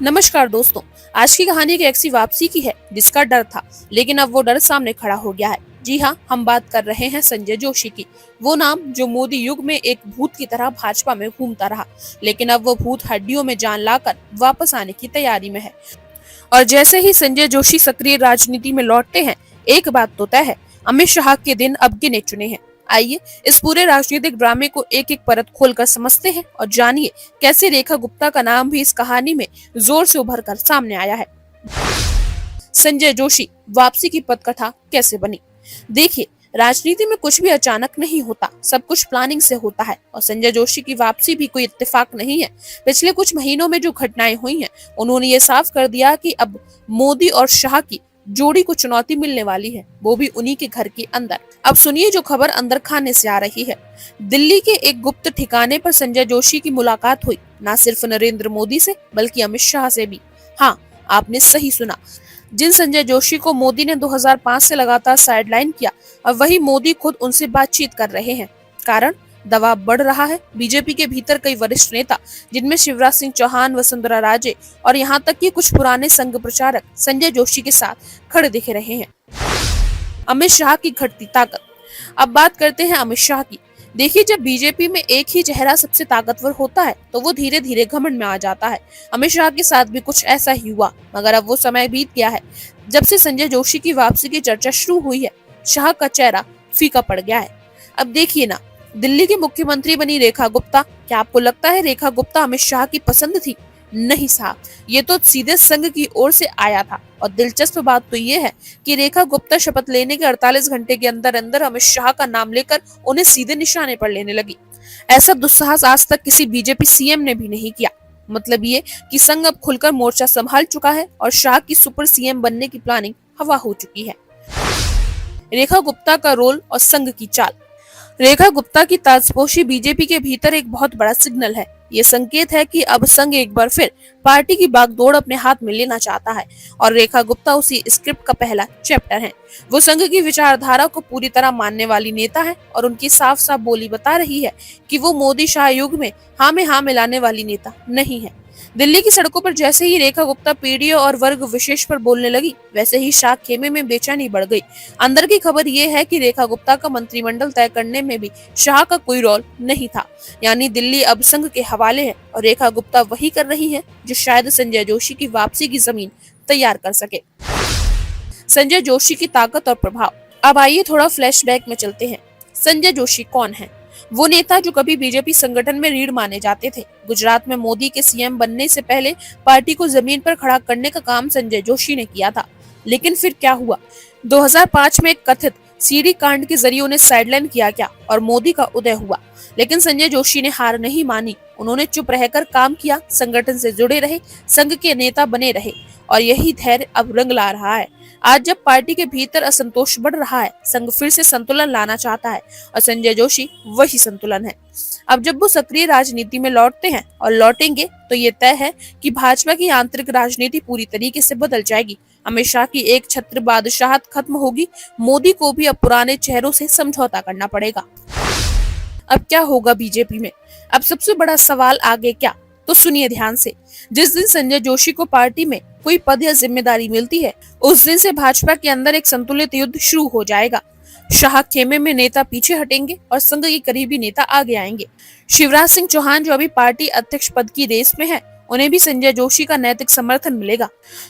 नमस्कार दोस्तों। आज की कहानी एक ऐसी वापसी की है जिसका डर था, लेकिन अब वो डर सामने खड़ा हो गया है। जी हाँ, हम बात कर रहे हैं संजय जोशी की। वो नाम जो मोदी युग में एक भूत की तरह भाजपा में घूमता रहा, लेकिन अब वो भूत हड्डियों में जान लाकर वापस आने की तैयारी में है। और जैसे ही संजय जोशी सक्रिय राजनीति में लौटते हैं, एक बात तो तय है, अमित शाह के दिन अब गिने चुने हैं। आइए इस पूरे राजनीतिक ड्रामे को एक एक परत खोलकर समझते हैं और जानिए कैसे रेखा गुप्ता का नाम भी इस कहानी में जोर से उभर कर सामने आया है। संजय जोशी वापसी की पटकथा कैसे बनी? देखिए, राजनीति में कुछ भी अचानक नहीं होता, सब कुछ प्लानिंग से होता है। और संजय जोशी की वापसी भी कोई इत्तेफाक नहीं है। पिछले कुछ महीनों में जो घटनाएं हुई हैं, उन्होंने ये साफ कर दिया कि अब मोदी और शाह की जोड़ी को चुनौती मिलने वाली है, वो भी उन्हीं के घर के अंदर। अब सुनिए जो खबर अंदर खाने से आ रही है। दिल्ली के एक गुप्त ठिकाने पर संजय जोशी की मुलाकात हुई, न सिर्फ नरेंद्र मोदी से बल्कि अमित शाह से भी। हाँ, आपने सही सुना। जिन संजय जोशी को मोदी ने 2005 से लगातार साइडलाइन किया, अब वही मोदी खुद उनसे बातचीत कर रहे हैं। कारण, दबाव बढ़ रहा है। बीजेपी के भीतर कई वरिष्ठ नेता, जिनमें शिवराज सिंह चौहान, वसुंधरा राजे और यहाँ तक कि कुछ पुराने संघ प्रचारक संजय जोशी के साथ खड़े दिख रहे हैं। अमित शाह की घटती ताकत। अब बात करते हैं अमित शाह की। देखिए, जब बीजेपी में एक ही चेहरा सबसे ताकतवर होता है तो वो धीरे धीरे घमंड में आ जाता है। अमित शाह के साथ भी कुछ ऐसा ही हुआ, मगर अब वो समय बीत गया है। जब से संजय जोशी की वापसी की चर्चा शुरू हुई है, शाह का चेहरा फीका पड़ गया है। अब देखिए ना, दिल्ली की मुख्यमंत्री बनी रेखा गुप्ता। क्या आपको लगता है रेखा गुप्ता अमित शाह की पसंद थी? नहीं साहब, ये तो सीधे संघ की ओर से आया था। और दिलचस्प बात तो ये है कि रेखा गुप्ता शपथ लेने के 48 घंटे के अंदर अंदर अमित शाह का नाम लेकर उन्हें सीधे निशाने पर लेने लगी। ऐसा दुस्साहस आज तक किसी बीजेपी सीएम ने भी नहीं किया। मतलब ये कि संघ अब खुलकर मोर्चा संभाल चुका है और शाह की सुपर सीएम बनने की प्लानिंग हवा हो चुकी है। रेखा गुप्ता का रोल और संघ की चाल। रेखा गुप्ता की ताजपोशी बीजेपी के भीतर एक बहुत बड़ा सिग्नल है। ये संकेत है कि अब संघ एक बार फिर पार्टी की बागडोर अपने हाथ में लेना चाहता है और रेखा गुप्ता उसी स्क्रिप्ट का पहला चैप्टर है। वो संघ की विचारधारा को पूरी तरह मानने वाली नेता है और उनकी साफ साफ बोली बता रही है कि वो मोदी शाह युग में हाँ में हाँ मिलाने वाली नेता नहीं है। दिल्ली की सड़कों पर जैसे ही रेखा गुप्ता पीडीओ और वर्ग विशेष पर बोलने लगी, वैसे ही शाह खेमे में बेचैनी बढ़ गई। अंदर की खबर ये है कि रेखा गुप्ता का मंत्रिमंडल तय करने में भी शाह का कोई रोल नहीं था। यानी दिल्ली अब संघ के हवाले है और रेखा गुप्ता वही कर रही है जो शायद संजय जोशी की वापसी की जमीन तैयार कर सके। संजय जोशी की ताकत और प्रभाव। अब आइए थोड़ा फ्लैशबैक में चलते हैं। संजय जोशी कौन है? वो नेता जो कभी बीजेपी संगठन में रीढ़ माने जाते थे। गुजरात में मोदी के सीएम बनने से पहले पार्टी को जमीन पर खड़ा करने का काम संजय जोशी ने किया था। लेकिन फिर क्या हुआ? 2005 में एक कथित सीडी कांड के जरिए उन्हें साइडलाइन किया गया और मोदी का उदय हुआ। लेकिन संजय जोशी ने हार नहीं मानी। उन्होंने चुप रहकर काम किया, संगठन से जुड़े रहे, संघ के नेता बने रहे और यही धैर्य अब रंग ला रहा है। आज जब पार्टी के भीतर असंतोष बढ़ रहा है, संघ फिर से संतुलन लाना चाहता है और संजय जोशी वही संतुलन है। अब जब वो सक्रिय राजनीति में लौटते हैं और लौटेंगे तो ये तय है कि भाजपा की आंतरिक राजनीति पूरी तरीके से बदल जाएगी। अमित शाह की एक छत्र बादशाहत खत्म होगी। मोदी को भी अब पुराने चेहरों से समझौता करना पड़ेगा। अब क्या होगा बीजेपी में? अब सबसे बड़ा सवाल आगे क्या, तो सुनिए ध्यान से। जिस दिन संजय जोशी को पार्टी में कोई पद या जिम्मेदारी मिलती है, उस दिन से भाजपा के अंदर एक संतुलित युद्ध शुरू हो जाएगा। शाह खेमे में नेता पीछे हटेंगे और संघ के करीबी नेता आगे आएंगे। शिवराज सिंह चौहान जो अभी पार्टी अध्यक्ष पद की रेस में है, उन्हें भी संजय जोशी का नैतिक समर्थन मिलेगा।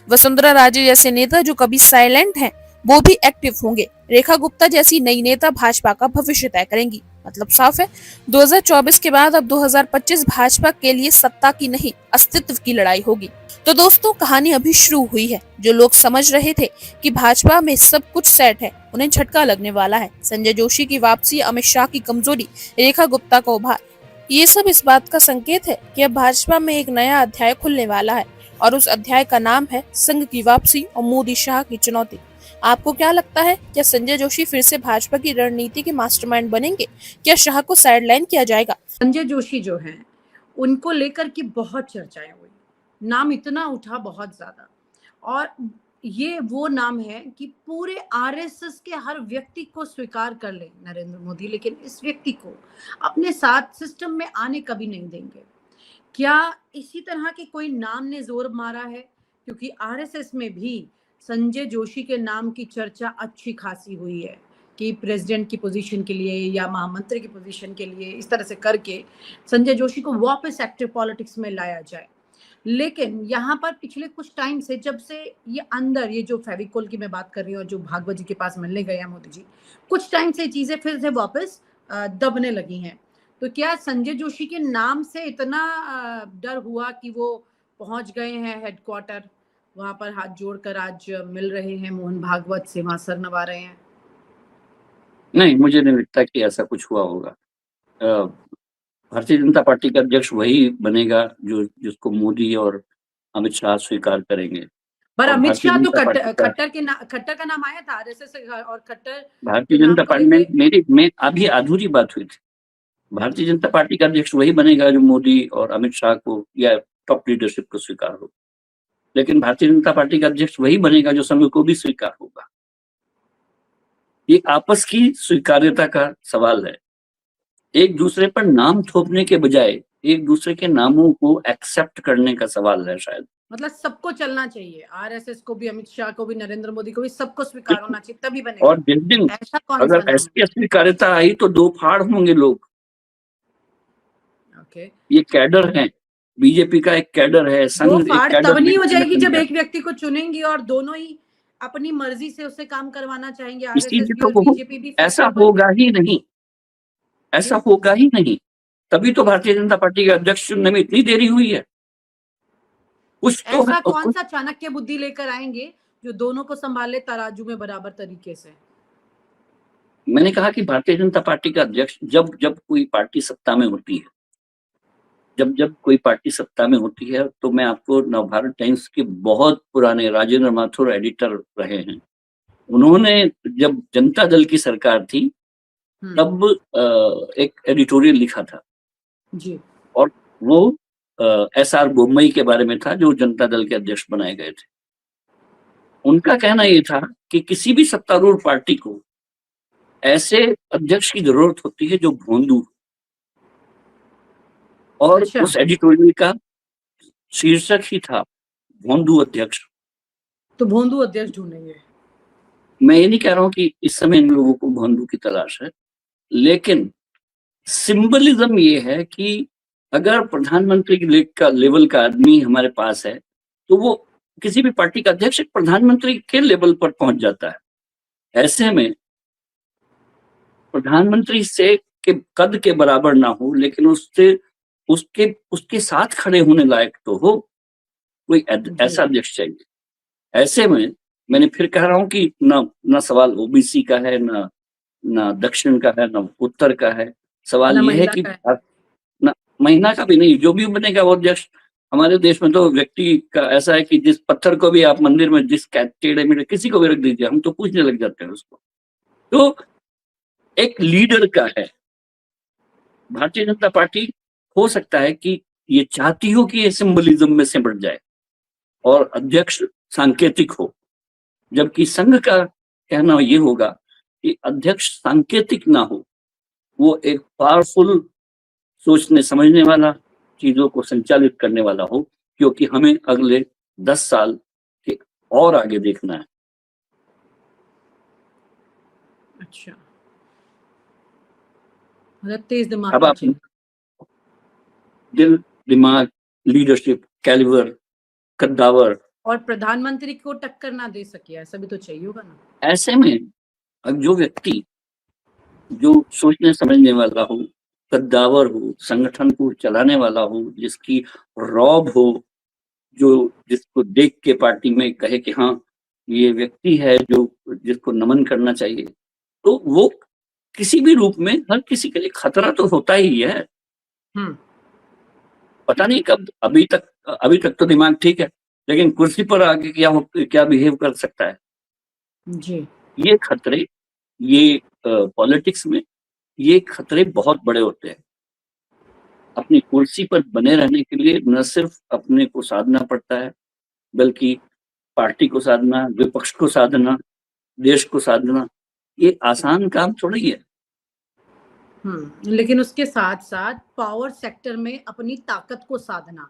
वसुंधरा राजे जैसे नेता जो कभी साइलेंट हैं, वो भी एक्टिव होंगे। रेखा गुप्ता जैसी नई नेता भाजपा का भविष्य तय करेंगी। मतलब साफ है, 2024 के बाद अब 2025 भाजपा के लिए सत्ता की नहीं, अस्तित्व की लड़ाई होगी। तो दोस्तों, कहानी अभी शुरू हुई है। जो लोग समझ रहे थे कि भाजपा में सब कुछ सेट है, उन्हें झटका लगने वाला है। संजय जोशी की वापसी, अमित शाह की कमजोरी, रेखा गुप्ता का उभार, ये सब इस बात का संकेत है कि अब भाजपा में एक नया अध्याय खुलने वाला है और उस अध्याय का नाम है संघ की वापसी और मोदी शाह की चुनौती। आपको क्या लगता है, क्या संजय जोशी फिर से भाजपा की रणनीति के मास्टरमाइंड बनेंगे? क्या शाह को साइडलाइन किया जाएगा? संजय जोशी जो हैं, उनको लेकर के बहुत चर्चाएं हुई, नाम इतना उठा बहुत ज्यादा। और ये वो नाम है कि पूरे आरएसएस के हर व्यक्ति को स्वीकार कर ले नरेंद्र मोदी, लेकिन इस व्यक्ति को अपने साथ सिस्टम में आने कभी नहीं देंगे। क्या इसी तरह के कोई नाम ने जोर मारा है? क्योंकि आरएसएस में भी संजय जोशी के नाम की चर्चा अच्छी खासी हुई है कि प्रेसिडेंट की पोजीशन के लिए या महामंत्री की पोजीशन के लिए इस तरह से करके संजय जोशी को वापस एक्टिव पॉलिटिक्स में लाया जाए। लेकिन यहाँ पर पिछले कुछ टाइम से, जब से ये अंदर ये जो फेविकोल की मैं बात कर रही हूँ, जो भागवत जी के पास मिलने गए हैं मोदी जी, कुछ टाइम से चीजें फिर से वापस दबने लगी हैं। तो क्या संजय जोशी के नाम से इतना डर हुआ कि वो पहुंच गए हैं हेडक्वार्टर, वहां पर हाथ जोड़कर आज मिल रहे हैं मोहन भागवत से, वहां सर नवा रहे हैं? नहीं, मुझे नहीं लगता कि ऐसा कुछ हुआ होगा। भारतीय जनता पार्टी का अध्यक्ष वही बनेगा जो जिसको मोदी और अमित शाह स्वीकार करेंगे। पर और अमित भारतीय शाह तो जनता पार्टी का खट्टर का नाम आया था आरएसएस से, और खट्टर भारतीय के नाम जनता को पार्टी में लेके मेरी में अभी अधूरी बात हुई थी। भारतीय जनता पार्टी का अध्यक्ष वही बनेगा जो मोदी और अमित शाह को या टॉप लीडरशिप को स्वीकार हो। लेकिन भारतीय जनता पार्टी का अध्यक्ष वही बनेगा जो संघ को भी स्वीकार होगा। ये आपस की स्वीकार्यता का सवाल है। एक दूसरे पर नाम थोपने के बजाय एक दूसरे के नामों को एक्सेप्ट करने का सवाल है शायद। मतलब सबको चलना चाहिए, आरएसएस को भी, अमित शाह को भी, नरेंद्र मोदी को भी, सबको स्वीकार होना चाहिए तभी बनेगा। और जिस दिन ऐसा कौन सा अगर नाम ऐसी स्वीकार्यता आई तो दो फाड़ होंगे लोग। है? ओके, ये कैडर है, बीजेपी का एक कैडर है, दो संघ एक फाड़ कैडर तब नहीं हो जाएगी संगठन जब है। एक व्यक्ति को चुनेंगी और दोनों ही अपनी मर्जी से उससे काम करवाना चाहेंगे, आरएसएस इसीलिए भी तो और वो बीजेपी भी फिर से ऐसा उभर होगा ही नहीं, ऐसा होगा ही नहीं। तभी तो भारतीय जनता पार्टी के अध्यक्ष चुनने में इतनी देरी हुई है। कुछ तो ऐसा कौन कुछ सा चाणक्य बुद्धि लेकर आएंगे जो दोनों को संभाले तराजू में बराबर तरीके से? मैंने कहा कि भारतीय जनता पार्टी का अध्यक्ष जब जब कोई पार्टी सत्ता में होती है, जब जब कोई पार्टी सत्ता में होती है, तो मैं आपको नवभारत टाइम्स के बहुत पुराने राजेंद्र माथुर एडिटर रहे हैं। उन्होंने जब जनता दल की सरकार थी तब एक एडिटोरियल लिखा था जी, और वो एसआर बोम्मई के बारे में था जो जनता दल के अध्यक्ष बनाए गए थे। उनका कहना ये था कि किसी भी सत्तारूढ़ पार्टी को ऐसे अध्यक्ष की जरूरत होती है जो भोंदू हो। और अच्छा, उस एडिटोरियल का शीर्षक ही था भोंदू अध्यक्ष। तो भोंदू अध्यक्ष ढूंढेंगे। मैं ये नहीं कह रहा हूं कि इस समय इन लोगों को भोंदू की तलाश है, लेकिन सिंबलिज्म ये है कि अगर प्रधानमंत्री का लेवल का आदमी हमारे पास है तो वो किसी भी पार्टी का अध्यक्ष एक प्रधानमंत्री के लेवल पर पहुंच जाता है। ऐसे में प्रधानमंत्री से के कद के बराबर ना हो, लेकिन उससे उसके उसके साथ खड़े होने लायक तो हो, कोई ऐसा अध्यक्ष चाहिए। ऐसे में मैंने फिर कह रहा हूं कि ना सवाल ओबीसी का है, ना दक्षिण का है, ना उत्तर का है। सवाल ना ये है महिला कि का है। ना महीना का भी नहीं, जो भी बनेगा वो अध्यक्ष। हमारे देश में तो व्यक्ति का ऐसा है कि जिस पत्थर को भी आप मंदिर में जिस टेढ़े मेढ़े किसी को भी रख दीजिए, हम तो पूछने लग जाते हैं उसको। तो एक लीडर का है। भारतीय जनता पार्टी हो सकता है कि ये चाहती हो कि ये सिंबलिज्म में सिमट जाए और अध्यक्ष सांकेतिक हो, जबकि संघ का कहना ये होगा कि अध्यक्ष सांकेतिक ना हो, वो एक पावरफुल, सोचने समझने वाला, चीजों को संचालित करने वाला हो, क्योंकि हमें अगले 10 साल के और आगे देखना है। अच्छा, मतलब तेज दिमाग अब का आप चाहिए। दिल, दिमाग, लीडरशिप, कैलिबर, कद्दावर, और प्रधानमंत्री को टक्कर ना दे सके, ऐसा भी तो चाहिए होगा ना। ऐसे में अब जो व्यक्ति जो सोचने समझने वाला हो, कद्दावर हो, संगठन को चलाने वाला हो, जिसकी रौब हो, जो जिसको देख के पार्टी में कहे कि हाँ ये व्यक्ति है जो जिसको नमन करना चाहिए, तो वो किसी भी रूप में हर किसी के लिए खतरा तो होता ही है। हम्म, पता नहीं कब, अभी तक तो दिमाग ठीक है, लेकिन कुर्सी पर आके क्या बिहेव कर सकता है। जी, ये खतरे, ये पॉलिटिक्स में ये खतरे बहुत बड़े होते हैं। अपनी कुर्सी पर बने रहने के लिए न सिर्फ अपने को साधना पड़ता है, बल्कि पार्टी को साधना, विपक्ष को साधना, देश को साधना, ये आसान काम थोड़ी है। लेकिन उसके साथ साथ पावर सेक्टर में अपनी ताकत को साधना,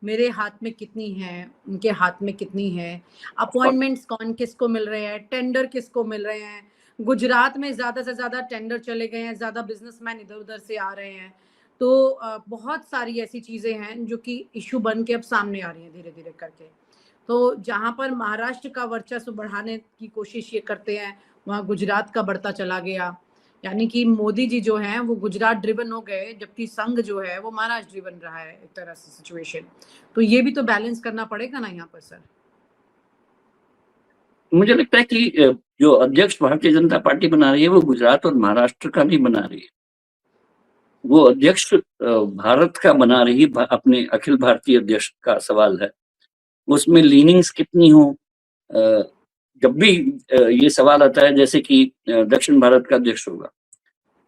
मेरे हाथ में कितनी है, उनके हाथ में कितनी है, अपॉइंटमेंट्स कौन किसको मिल रहे हैं, टेंडर किसको मिल रहे हैं। गुजरात में ज़्यादा से ज़्यादा टेंडर चले गए हैं, ज़्यादा बिजनेसमैन इधर-उधर से आ रहे हैं। तो बहुत सारी ऐसी चीज़ें हैं जो कि इश्यू बन के अब सामने आ रही हैं धीरे-धीरे करके। तो जहाँ पर महाराष्ट्र का वर्चस्व बढ़ाने की कोशिश ये करते हैं, वहाँ गुजरात का बढ़ता चला गया। यानी कि मोदी जी जो हैं वो गुजरात ड्रिवन हो गए, जबकि संघ जो है वो महाराष्ट्र ड्रिवन रहा है एक तरह से सिचुएशन। तो ये भी तो बैलेंस करना पड़ेगा ना यहाँ पर सर। मुझे लगता है कि जो अध्यक्ष भारतीय जनता पार्टी बना रही है वो गुजरात और महाराष्ट्र का नहीं बना रही है। वो अध्यक्ष भारत का बना रही अपने अखिल भारतीय अध्यक्ष का सवाल है। उसमें लीनिंग्स कितनी हो, जब भी ये सवाल आता है जैसे कि दक्षिण भारत का अध्यक्ष होगा,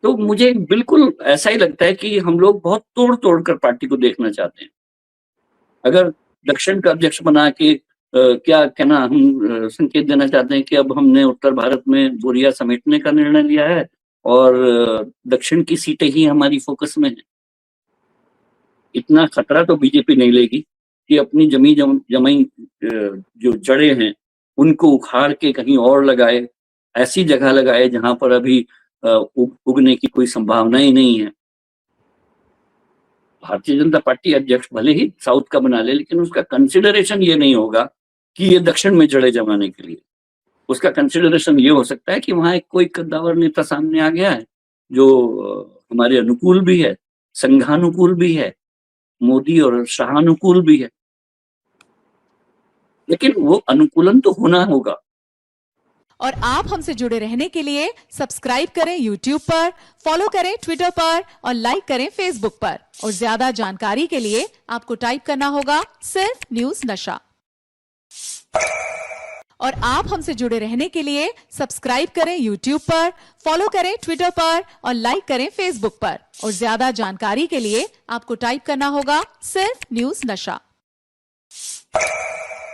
तो मुझे बिल्कुल ऐसा ही लगता है कि हम लोग बहुत तोड़-तोड़ कर पार्टी को देखना चाहते हैं। अगर दक्षिण का अध्यक्ष बना के क्या कहना हम संकेत देना चाहते हैं कि अब हमने उत्तर भारत में बोरियां समेटने का निर्णय लिया है और दक्षिण की सीटें ही हमारी फोकस में है। इतना खतरा तो बीजेपी नहीं लेगी कि अपनी जमाई जो जड़ें हैं उनको उखाड़ के कहीं और लगाए, ऐसी जगह लगाए जहां पर अभी उगने की कोई संभावना ही नहीं है। भारतीय जनता पार्टी अध्यक्ष भले ही साउथ का बना ले, लेकिन उसका कंसिडरेशन ये नहीं होगा कि ये दक्षिण में जड़ें जमाने के लिए। उसका कंसिडरेशन ये हो सकता है कि वहां एक कोई कद्दावर नेता सामने आ गया है जो हमारे अनुकूल भी है, संघानुकूल भी है, मोदी और शाहानुकूल भी है। लेकिन वो अनुकूलन तो होना होगा। और आप हमसे जुड़े रहने के लिए सब्सक्राइब करें YouTube पर, फॉलो करें Twitter पर और लाइक करें Facebook पर। और ज्यादा जानकारी के लिए आपको टाइप करना होगा सिर्फ न्यूज नशा। और आप हमसे जुड़े रहने के लिए सब्सक्राइब करें YouTube पर, फॉलो करें Twitter पर और लाइक करें Facebook पर। और ज्यादा जानकारी के लिए आपको टाइप करना होगा सिर्फ न्यूज नशा।